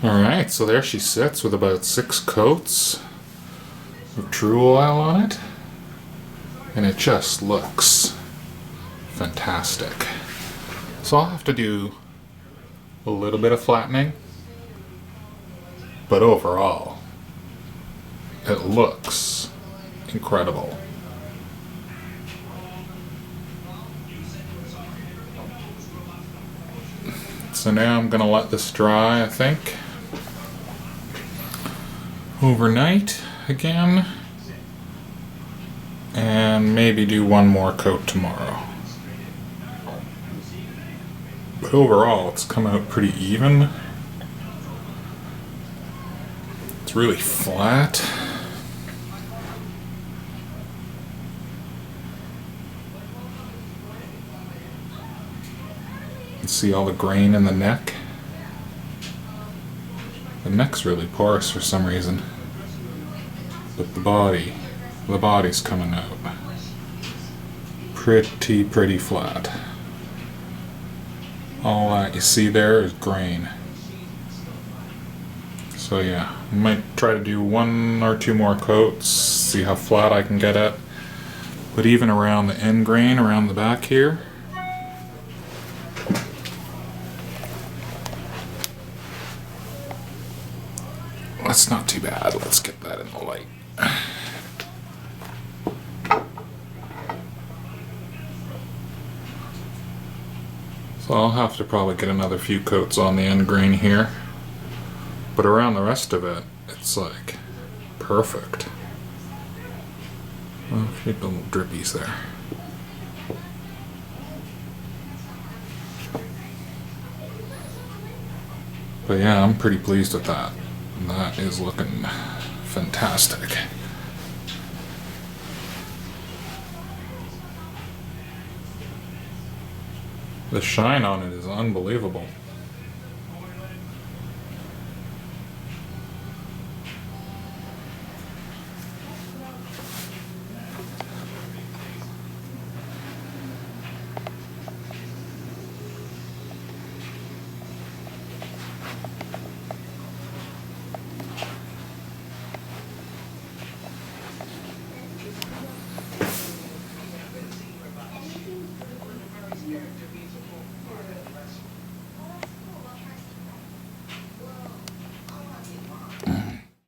Alright, so there she sits with about 6 coats of Tru-Oil on it, and it just looks fantastic. So I'll have to do a little bit of flattening, but overall it looks incredible. So now I'm gonna let this dry, I think, overnight again, and maybe do one more coat tomorrow. But overall it's come out pretty even. It's really flat. You can see all the grain in the neck. The neck's really porous for some reason, but the body's coming out pretty flat. All that you see there is grain. So yeah, I might try to do 1 or 2 more coats, see how flat I can get it. But even around the end grain, around the back here, that's not too bad. Let's get that in the light. So I'll have to probably get another few coats on the end grain here. But around the rest of it, it's like perfect. Oh, a few little drippies there. But yeah, I'm pretty pleased with that. That is looking fantastic. The shine on it is unbelievable.